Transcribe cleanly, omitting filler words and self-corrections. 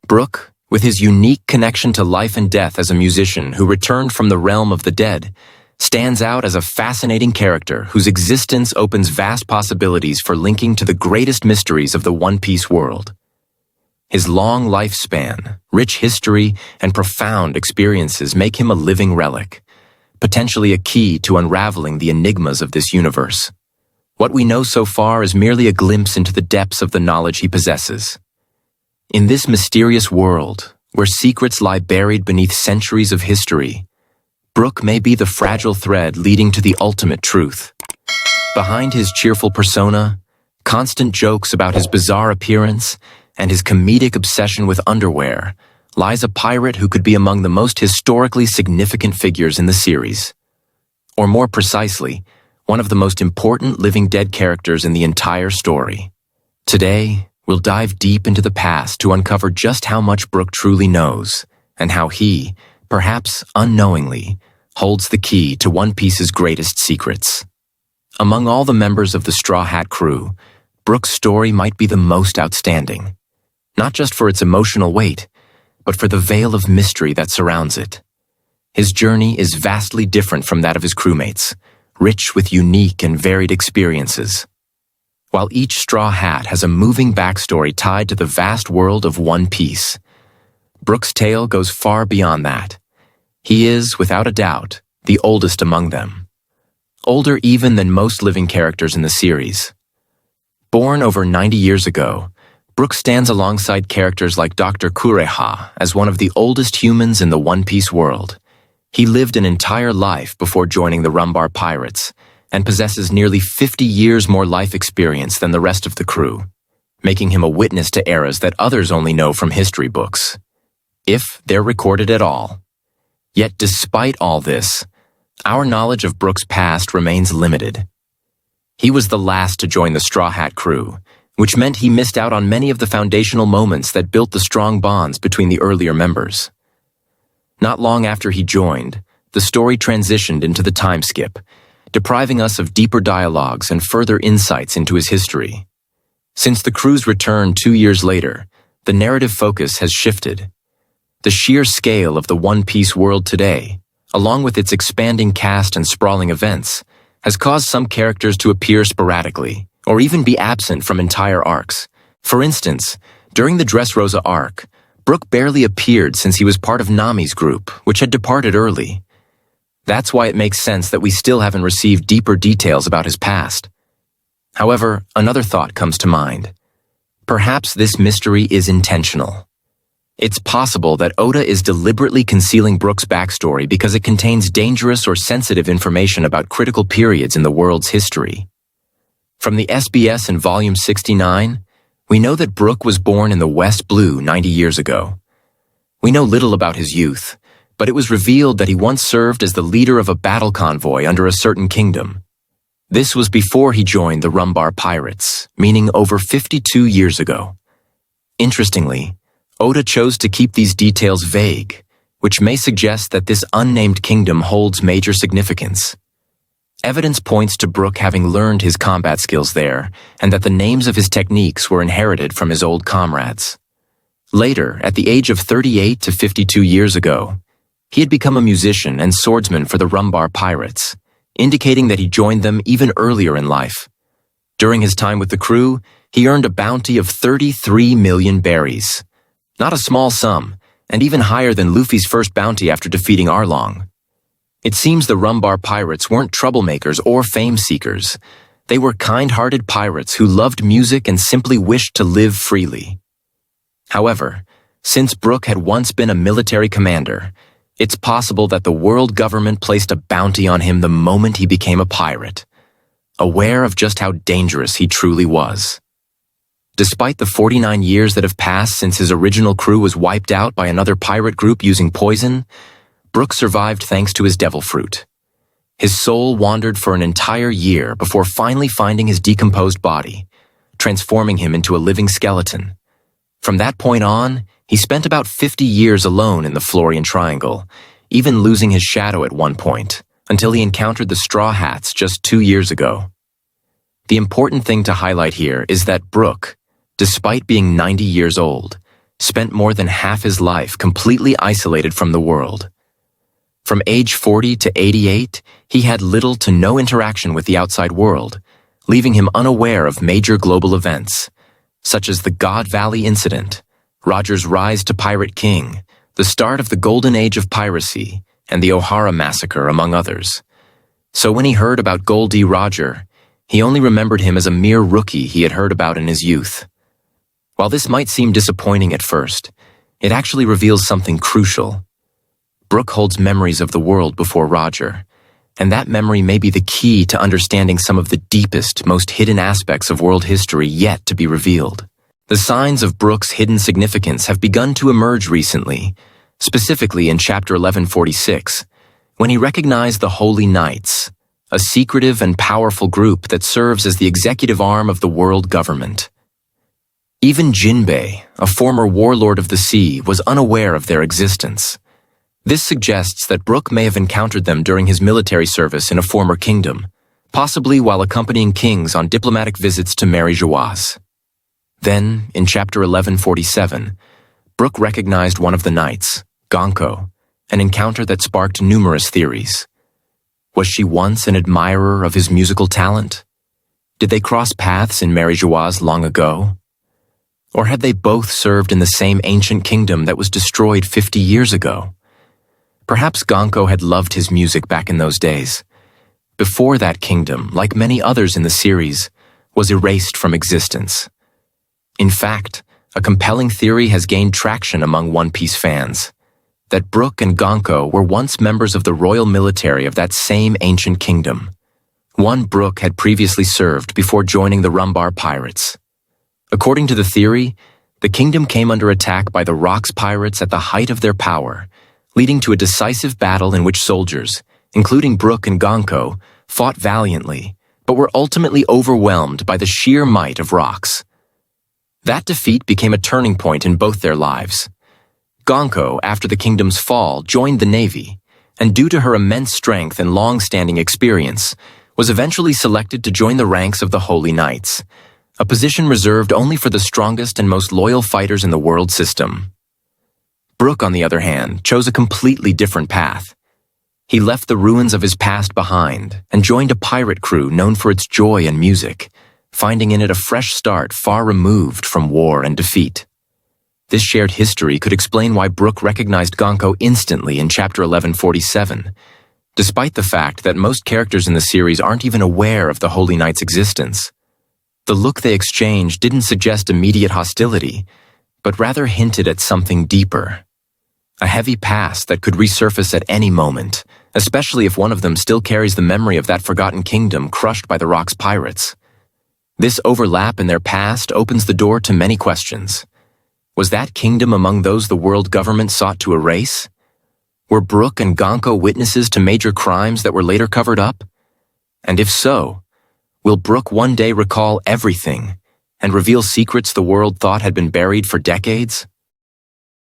Brook, with his unique connection to life and death as a musician who returned from the realm of the dead, stands out as a fascinating character whose existence opens vast possibilities for linking to the greatest mysteries of the One Piece world. His long lifespan, rich history, and profound experiences make him a living relic, potentially a key to unraveling the enigmas of this universe. What we know so far is merely a glimpse into the depths of the knowledge he possesses. In this mysterious world, where secrets lie buried beneath centuries of history, Brook may be the fragile thread leading to the ultimate truth. Behind his cheerful persona, constant jokes about his bizarre appearance, and his comedic obsession with underwear, lies a pirate who could be among the most historically significant figures in the series. Or more precisely, one of the most important living dead characters in the entire story. Today, we'll dive deep into the past to uncover just how much Brook truly knows, and how he, perhaps unknowingly, holds the key to One Piece's greatest secrets. Among all the members of the Straw Hat crew, Brook's story might be the most outstanding, not just for its emotional weight, but for the veil of mystery that surrounds it. His journey is vastly different from that of his crewmates, rich with unique and varied experiences. While each Straw Hat has a moving backstory tied to the vast world of One Piece, Brook's tale goes far beyond that. He is, without a doubt, the oldest among them. Older even than most living characters in the series. Born over 90 years ago, Brook stands alongside characters like Dr. Kureha as one of the oldest humans in the One Piece world. He lived an entire life before joining the Rumbar Pirates, and possesses nearly 50 years more life experience than the rest of the crew, making him a witness to eras that others only know from history books, if they're recorded at all. Yet despite all this, our knowledge of Brook's past remains limited. He was the last to join the Straw Hat crew, which meant he missed out on many of the foundational moments that built the strong bonds between the earlier members. Not long after he joined, the story transitioned into the time skip, depriving us of deeper dialogues and further insights into his history. Since the crew's return 2 years later, the narrative focus has shifted. The sheer scale of the One Piece world today, along with its expanding cast and sprawling events, has caused some characters to appear sporadically, or even be absent from entire arcs. For instance, during the Dressrosa arc, Brook barely appeared since he was part of Nami's group, which had departed early. That's why it makes sense that we still haven't received deeper details about his past. However, another thought comes to mind. Perhaps this mystery is intentional. It's possible that Oda is deliberately concealing Brook's backstory because it contains dangerous or sensitive information about critical periods in the world's history. From the SBS in Volume 69, we know that Brook was born in the West Blue 90 years ago. We know little about his youth, but it was revealed that he once served as the leader of a battle convoy under a certain kingdom. This was before he joined the Rumbar Pirates, meaning over 52 years ago. Interestingly, Oda chose to keep these details vague, which may suggest that this unnamed kingdom holds major significance. Evidence points to Brook having learned his combat skills there, and that the names of his techniques were inherited from his old comrades. Later, at the age of 38 to 52 years ago, he had become a musician and swordsman for the Rumbar Pirates, indicating that he joined them even earlier in life. During his time with the crew, he earned a bounty of 33 million berries. Not a small sum, and even higher than Luffy's first bounty after defeating Arlong. It seems the Rumbar Pirates weren't troublemakers or fame seekers. They were kind-hearted pirates who loved music and simply wished to live freely. However, since Brook had once been a military commander, it's possible that the world government placed a bounty on him the moment he became a pirate, aware of just how dangerous he truly was. Despite the 49 years that have passed since his original crew was wiped out by another pirate group using poison, Brook survived thanks to his devil fruit. His soul wandered for an entire year before finally finding his decomposed body, transforming him into a living skeleton. From that point on, he spent about 50 years alone in the Florian Triangle, even losing his shadow at one point, until he encountered the Straw Hats just 2 years ago. The important thing to highlight here is that Brook, despite being 90 years old, spent more than half his life completely isolated from the world. From age 40 to 88, he had little to no interaction with the outside world, leaving him unaware of major global events, such as the God Valley incident, Roger's rise to Pirate King, the start of the golden age of piracy, and the O'Hara massacre, among others. So when he heard about Goldie Roger, he only remembered him as a mere rookie he had heard about in his youth. While this might seem disappointing at first, it actually reveals something crucial. Brook holds memories of the world before Roger, and that memory may be the key to understanding some of the deepest, most hidden aspects of world history yet to be revealed. The signs of Brook's hidden significance have begun to emerge recently, specifically in Chapter 1146, when he recognized the Holy Knights, a secretive and powerful group that serves as the executive arm of the world government. Even Jinbei, a former warlord of the sea, was unaware of their existence. This suggests that Brook may have encountered them during his military service in a former kingdom, possibly while accompanying kings on diplomatic visits to Marie-Geoise. Then, in Chapter 1147, Brook recognized one of the knights, Gonko, an encounter that sparked numerous theories. Was she once an admirer of his musical talent? Did they cross paths in Marie-Geoise long ago? Or had they both served in the same ancient kingdom that was destroyed 50 years ago? Perhaps Gonko had loved his music back in those days. Before that kingdom, like many others in the series, was erased from existence. In fact, a compelling theory has gained traction among One Piece fans, that Brook and Gonko were once members of the royal military of that same ancient kingdom. One Brook had previously served before joining the Rumbar pirates. According to the theory, the kingdom came under attack by the Rocks pirates at the height of their power, leading to a decisive battle in which soldiers, including Brook and Gonko, fought valiantly, but were ultimately overwhelmed by the sheer might of Rocks. That defeat became a turning point in both their lives. Gonko, after the kingdom's fall, joined the navy, and due to her immense strength and long-standing experience, was eventually selected to join the ranks of the Holy Knights, a position reserved only for the strongest and most loyal fighters in the world system. Brook, on the other hand, chose a completely different path. He left the ruins of his past behind and joined a pirate crew known for its joy and music, finding in it a fresh start far removed from war and defeat. This shared history could explain why Brook recognized Gonko instantly in Chapter 1147, despite the fact that most characters in the series aren't even aware of the Holy Knight's existence. The look they exchanged didn't suggest immediate hostility, but rather hinted at something deeper. A heavy past that could resurface at any moment, especially if one of them still carries the memory of that forgotten kingdom crushed by the Rocks pirates. This overlap in their past opens the door to many questions. Was that kingdom among those the world government sought to erase? Were Brook and Gonko witnesses to major crimes that were later covered up? And if so, will Brook one day recall everything and reveal secrets the world thought had been buried for decades?